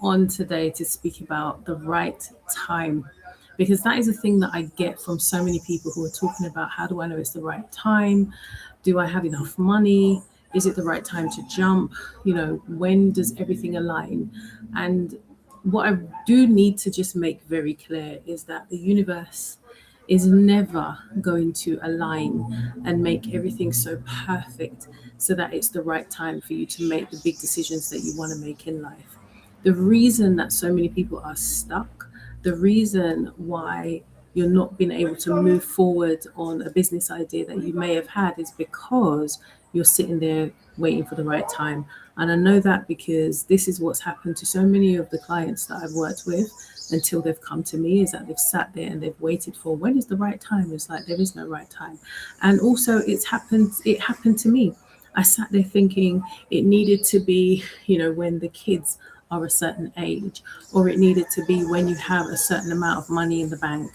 on today to speak about the right time, because that is a thing that I get from so many people who are talking about, how do I know it's the right time? Do I have enough money? Is it the right time to jump? When does everything align? And what I do need to just make very clear is that the universe is never going to align and make everything so perfect so that it's the right time for you to make the big decisions that you want to make in life. The reason that so many people are stuck, the reason why you're not being able to move forward on a business idea that you may have had, is because you're sitting there waiting for the right time. And I know that because this is what's happened to so many of the clients that I've worked with until they've come to me, is that they've sat there and they've waited for, when is the right time? It's like there is no right time. And also it happened to me. I sat there thinking it needed to be, when the kids are a certain age, or it needed to be when you have a certain amount of money in the bank.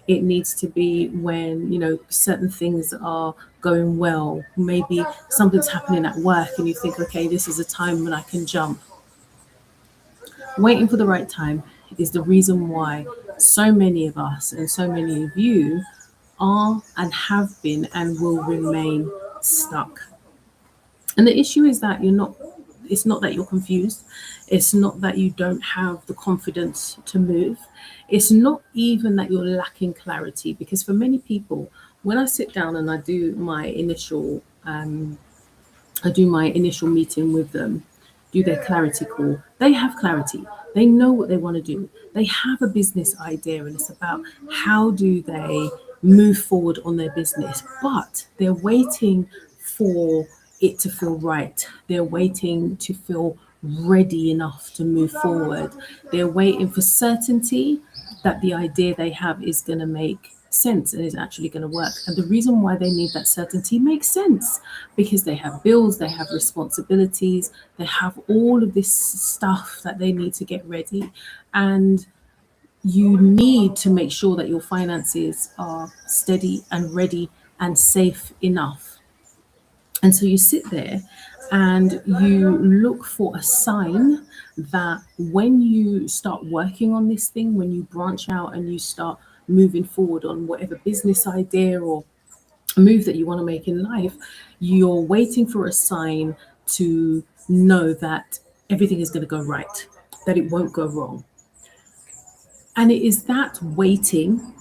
It needs to be when, certain things are going well. Maybe something's happening at work and you think, okay, this is a time when I can jump. Waiting for the right time is the reason why so many of us and so many of you are and have been and will remain stuck. And the issue is that it's not that you're confused. It's not that you don't have the confidence to move. It's not even that you're lacking clarity, because for many people, when I sit down and I do my initial meeting with them, do their clarity call. They have clarity. They know what they want to do. They have a business idea, and it's about how do they move forward on their business. But they're waiting for it to feel right. They're waiting to feel ready enough to move forward. They're waiting for certainty that the idea they have is going to make sense and is actually going to work. And the reason why they need that certainty makes sense, because they have bills, they have responsibilities, they have all of this stuff that they need to get ready. And you need to make sure that your finances are steady and ready and safe enough. And so you sit there and you look for a sign that when you start working on this thing, when you branch out and you start moving forward on whatever business idea or move that you want to make in life, you're waiting for a sign to know that everything is going to go right, that it won't go wrong. And it is that waiting,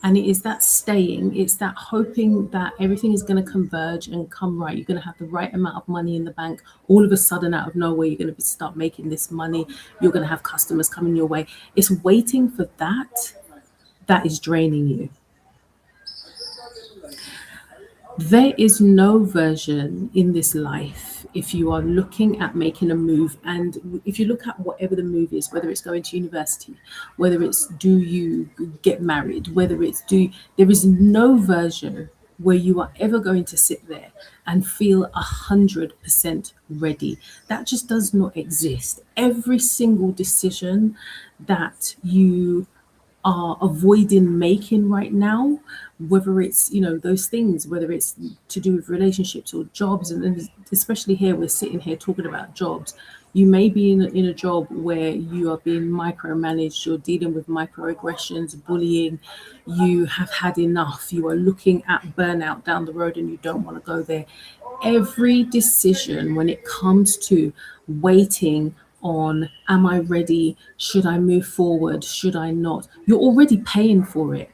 and it is that staying, it's that hoping that everything is going to converge and come right. You're going to have the right amount of money in the bank. All of a sudden, out of nowhere, you're going to start making this money. You're going to have customers coming your way. It's waiting for that is draining you. There is no version in this life, if you are looking at making a move, and if you look at whatever the move is, whether it's going to university, whether it's do you get married, whether it's there is no version where you are ever going to sit there and feel 100% ready. That just does not exist. Every single decision that you are avoiding making right now, whether it's those things, whether it's to do with relationships or jobs, and especially here we're sitting here talking about jobs. You may be in a job where you are being micromanaged, you're dealing with microaggressions, bullying, you have had enough, you are looking at burnout down the road and you don't want to go there. Every decision when it comes to waiting on, am I ready? Should I move forward? Should I not? You're already paying for it.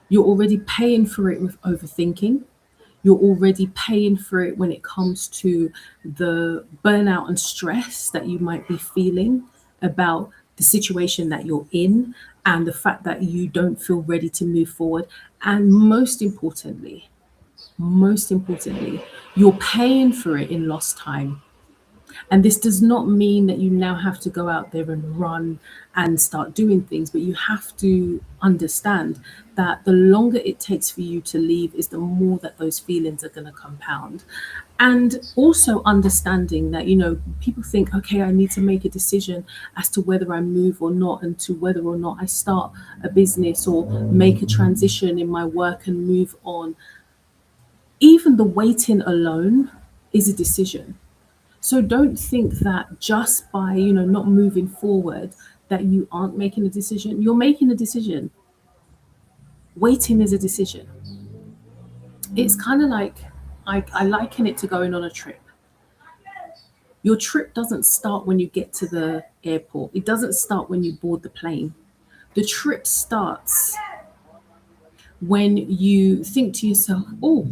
You're already paying for it with overthinking. You're already paying for it when it comes to the burnout and stress that you might be feeling about the situation that you're in, and the fact that you don't feel ready to move forward. And most importantly, you're paying for it in lost time. And this does not mean that you now have to go out there and run and start doing things, but you have to understand that the longer it takes for you to leave is the more that those feelings are going to compound. And also understanding that, people think, okay, I need to make a decision as to whether I move or not, and to whether or not I start a business or make a transition in my work and move on. Even the waiting alone is a decision. So don't think that just by, not moving forward, that you aren't making a decision. You're making a decision. Waiting is a decision. It's kind of like, I liken it to going on a trip. Your trip doesn't start when you get to the airport. It doesn't start when you board the plane. The trip starts when you think to yourself, oh,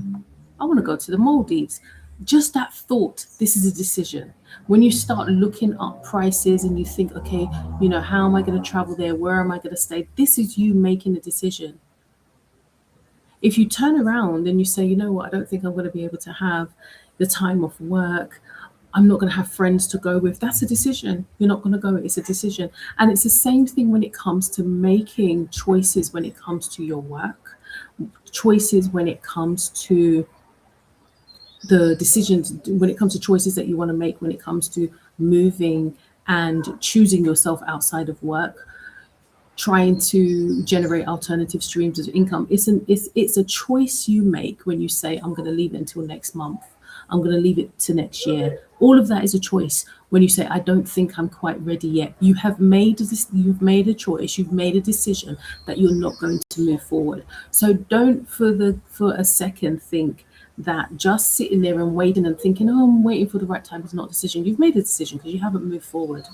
I want to go to the Maldives. Just that thought, this is a decision. When you start looking up prices and you think, okay, how am I going to travel there? Where am I going to stay? This is you making a decision. If you turn around and you say, you know what, I don't think I'm going to be able to have the time off work, I'm not going to have friends to go with, that's a decision. You're not going to go, it's a decision. And it's the same thing when it comes to making choices, when it comes to your work, choices when it comes to the decisions, when it comes to choices that you want to make, when it comes to moving and choosing yourself outside of work, trying to generate alternative streams of income. It's a choice you make when you say, I'm going to leave it until next month. I'm going to leave it to next year. All of that is a choice. When you say, I don't think I'm quite ready yet, you have made this, you've made a choice, you've made a decision that you're not going to move forward. So don't for a second think that just sitting there and waiting and thinking, oh, I'm waiting for the right time is not a decision. You've made a decision because you haven't moved forward.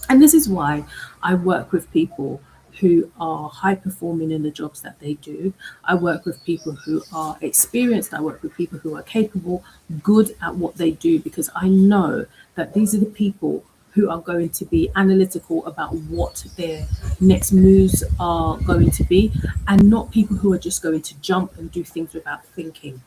And this is why I work with people who are high performing in the jobs that they do. I work with people who are experienced. I work with people who are capable, good at what they do, because I know that these are the people who are going to be analytical about what their next moves are going to be, and not people who are just going to jump and do things without thinking.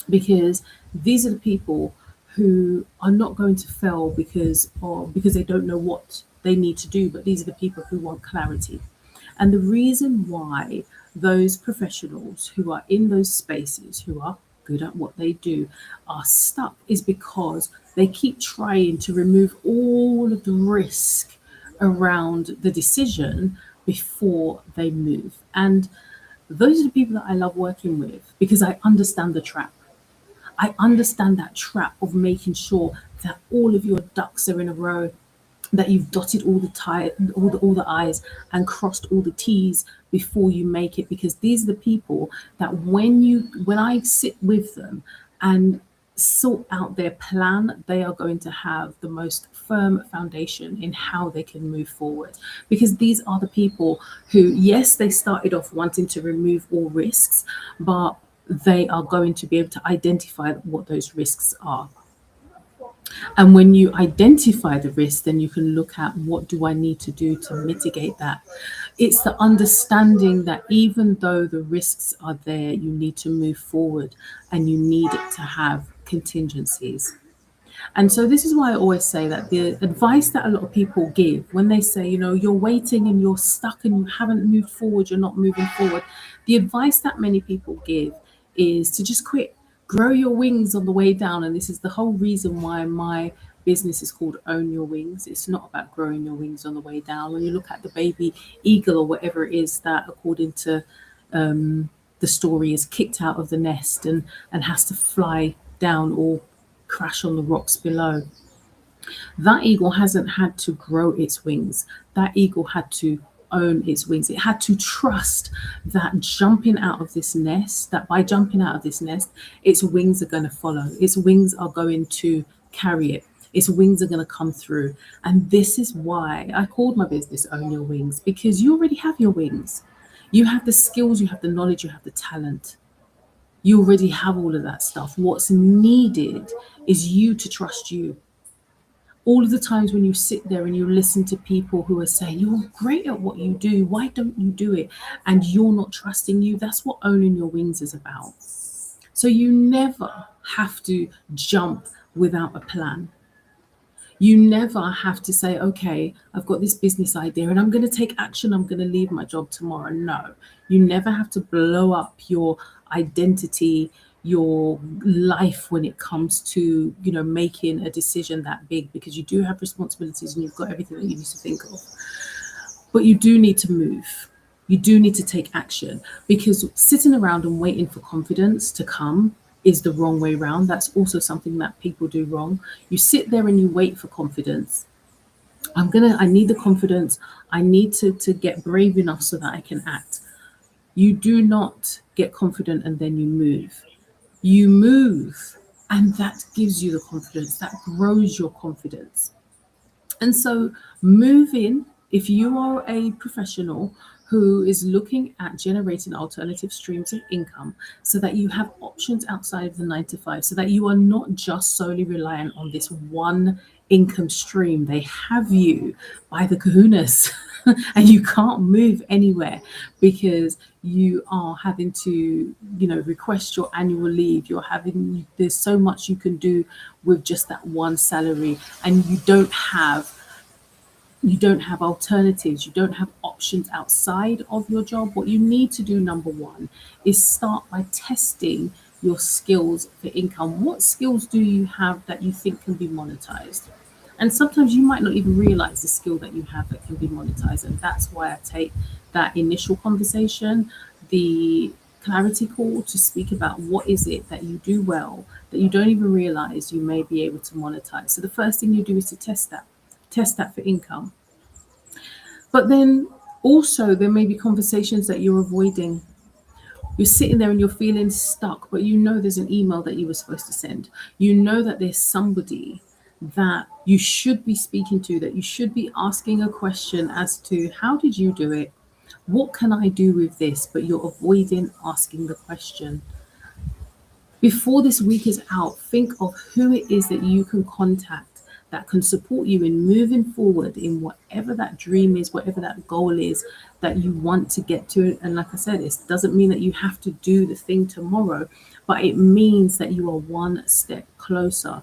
Because these are the people who are not going to fail because they don't know what they need to do, but these are the people who want clarity. And the reason why those professionals who are in those spaces, who are good at what they do, are stuck is because they keep trying to remove all of the risk around the decision before they move. And those are the people that I love working with because I understand the trap. I understand that trap of making sure that all of your ducks are in a row, that you've dotted all the I's and crossed all the T's before you make it. Because these are the people that when I sit with them and sort out their plan, they are going to have the most firm foundation in how they can move forward. Because these are the people who, yes, they started off wanting to remove all risks, but they are going to be able to identify what those risks are. And when you identify the risk, then you can look at what do I need to do to mitigate that. It's the understanding that even though the risks are there, you need to move forward and you need to have contingencies. And so this is why I always say that the advice that a lot of people give when they say, you're waiting and you're stuck and you haven't moved forward, you're not moving forward. The advice that many people give is to just quit, grow your wings on the way down. And this is the whole reason why my business is called Own Your Wings. It's not about growing your wings on the way down. When you look at the baby eagle or whatever it is that, according to the story, is kicked out of the nest and has to fly down or crash on the rocks below. That eagle hasn't had to grow its wings. That eagle had to own its wings. It had to trust that jumping out of this nest, that by jumping out of this nest, its wings are going to follow. Its wings are going to carry it. Its wings are going to come through. And this is why I called my business Own Your Wings, because you already have your wings. You have the skills, you have the knowledge, you have the talent. You already have all of that stuff. What's needed is you to trust you. All of the times when you sit there and you listen to people who are saying, you're great at what you do, why don't you do it? And you're not trusting you. That's what owning your wings is about. So you never have to jump without a plan. You never have to say, okay, I've got this business idea and I'm going to take action. I'm going to leave my job tomorrow. No, you never have to blow up your identity, your life when it comes to, making a decision that big, because you do have responsibilities and you've got everything that you need to think of. But you do need to move. You do need to take action, because sitting around and waiting for confidence to come is the wrong way round. That's also something that people do wrong. You sit there and you wait for confidence. I need the confidence. I need to get brave enough so that I can act. You do not get confident and then you move. You move, and that gives you the confidence, that grows your confidence. And so, moving, if you are a professional who is looking at generating alternative streams of income so that you have options outside of the 9 to 5, so that you are not just solely reliant on this one income stream, they have you by the kahunas and you can't move anywhere because you are having to, request your annual leave. There's so much you can do with just that one salary, and you don't have alternatives, you don't have options outside of your job. What you need to do, number one, is start by testing your skills for income. What skills do you have that you think can be monetized? And sometimes you might not even realize the skill that you have that can be monetized. And that's why I take that initial conversation, the clarity call, to speak about what is it that you do well that you don't even realize you may be able to monetize. So the first thing you do is to test that for income. But then also, there may be conversations that you're avoiding. You're sitting there and you're feeling stuck, but you know there's an email that you were supposed to send. You know that there's somebody that you should be speaking to, that you should be asking a question as to how did you do it? What can I do with this? But you're avoiding asking the question. Before this week is out, think of who it is that you can contact that can support you in moving forward in whatever that dream is, whatever that goal is that you want to get to. And like I said, it doesn't mean that you have to do the thing tomorrow, but it means that you are one step closer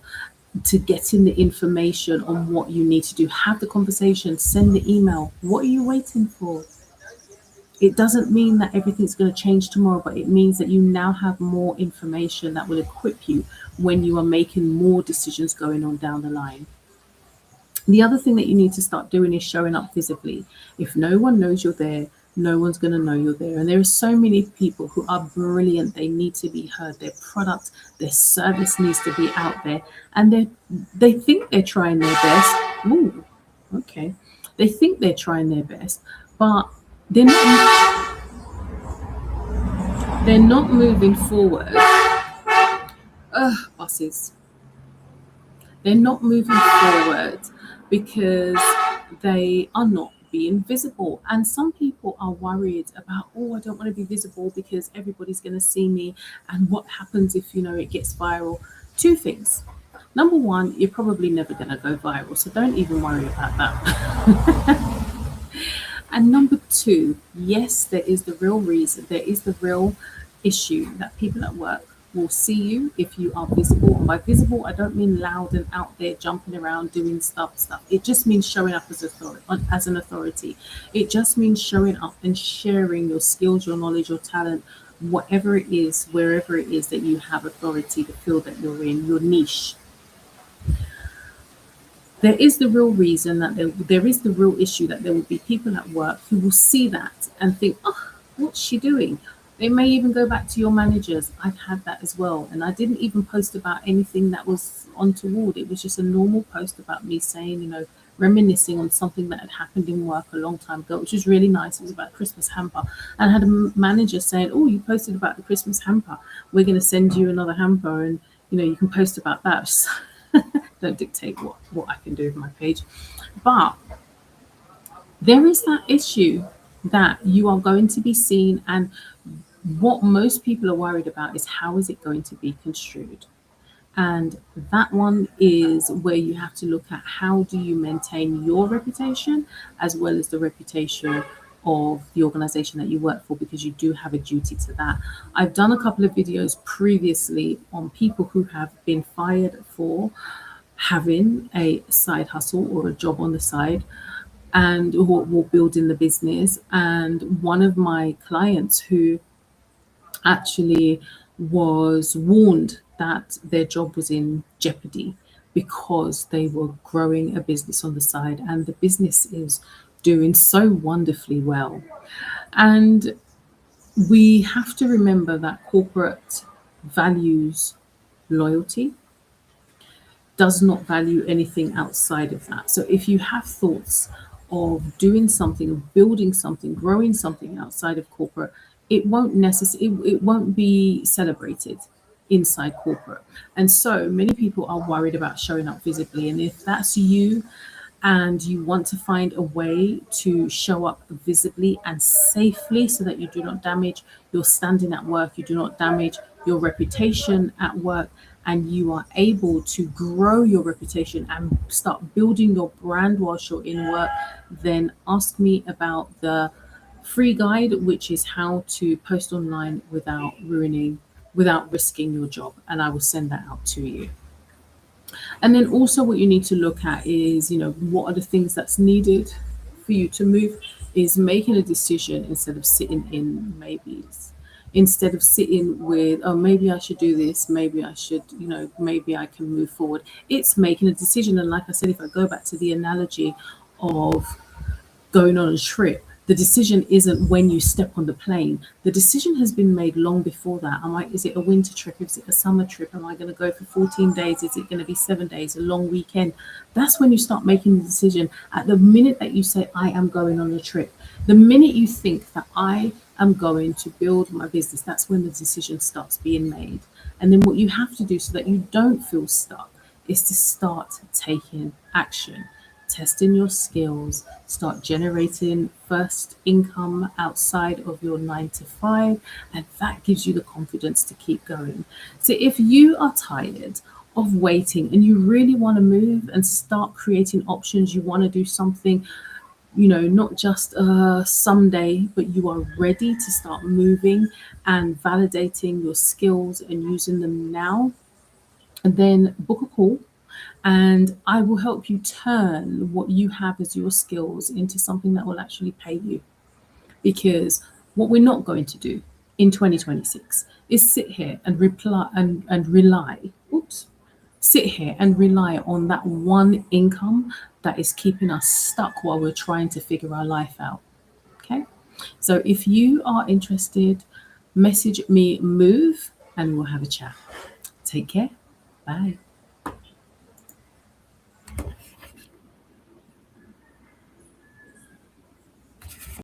to getting the information on what you need to do. Have the conversation, send the email. What are you waiting for? It doesn't mean that everything's going to change tomorrow, but it means that you now have more information that will equip you when you are making more decisions going on down the line. The other thing that you need to start doing is showing up visibly. If no one knows you're there, no one's going to know you're there. And there are so many people who are brilliant. They need to be heard. Their product, their service needs to be out there. And they think they're trying their best. Ooh, okay. They think they're trying their best, but they're not moving forward. Buses. They're not moving forward because they are not being visible. And some people are worried about, I don't want to be visible because everybody's going to see me. And what happens if, it gets viral? Two things. Number one, you're probably never going to go viral. So don't even worry about that. And number two, yes, there is the real reason, there is the real issue that people at work will see you if you are visible. And by visible, I don't mean loud and out there jumping around doing stuff. It just means showing up as an authority. It just means showing up and sharing your skills, your knowledge, your talent, whatever it is, wherever it is that you have authority, the field that you're in, your niche. There is the real reason that there is the real issue that there will be people at work who will see that and think, what's she doing? They may even go back to your managers. I've had that as well. And I didn't even post about anything that was untoward. It was just a normal post about me saying, reminiscing on something that had happened in work a long time ago, which was really nice. It was about Christmas hamper. And I had a manager saying, you posted about the Christmas hamper. We're going to send you another hamper and, you can post about that. Don't dictate what I can do with my page. But there is that issue that you are going to be seen, and what most people are worried about is how is it going to be construed. And that one is where you have to look at how do you maintain your reputation as well as the reputation of the organization that you work for, because you do have a duty to that. I've done a couple of videos previously on people who have been fired for having a side hustle or a job on the side and or building the business. And one of my clients who actually was warned that their job was in jeopardy because they were growing a business on the side, and the business is doing so wonderfully well. And we have to remember that corporate values loyalty, does not value anything outside of that. So if you have thoughts of doing something, of building something, growing something outside of corporate, it won't be celebrated inside corporate. And so many people are worried about showing up visibly. And if that's you, and you want to find a way to show up visibly and safely so that you do not damage your standing at work, you do not damage your reputation at work, and you are able to grow your reputation and start building your brand whilst you're in work, then ask me about the free guide, which is how to post online without risking your job. And I will send that out to you. And then also what you need to look at is, what are the things that's needed for you to move, is making a decision instead of sitting in maybes. Instead of sitting with, oh, maybe I should do this, maybe I should, maybe I can move forward. It's making a decision. And like I said, if I go back to the analogy of going on a trip, the decision isn't when you step on the plane. The decision has been made long before that. Is it a winter trip? Is it a summer trip? Am I going to go for 14 days? Is it going to be 7 days, a long weekend? That's when you start making the decision. At the minute that you say, I am going on a trip, the minute you think that I am going to build my business, that's when the decision starts being made. And then what you have to do so that you don't feel stuck is to start taking action, testing your skills, start generating first income outside of your 9 to 5, and that gives you the confidence to keep going. So if you are tired of waiting and you really want to move and start creating options, you want to do something, not just someday, but you are ready to start moving and validating your skills and using them now, and then book a call and I will help you turn what you have as your skills into something that will actually pay you. Because what we're not going to do in 2026 is sit here and sit here and rely on that one income that is keeping us stuck while we're trying to figure our life out. Okay. So if you are interested, message me Move and we'll have a chat. Take care. Bye.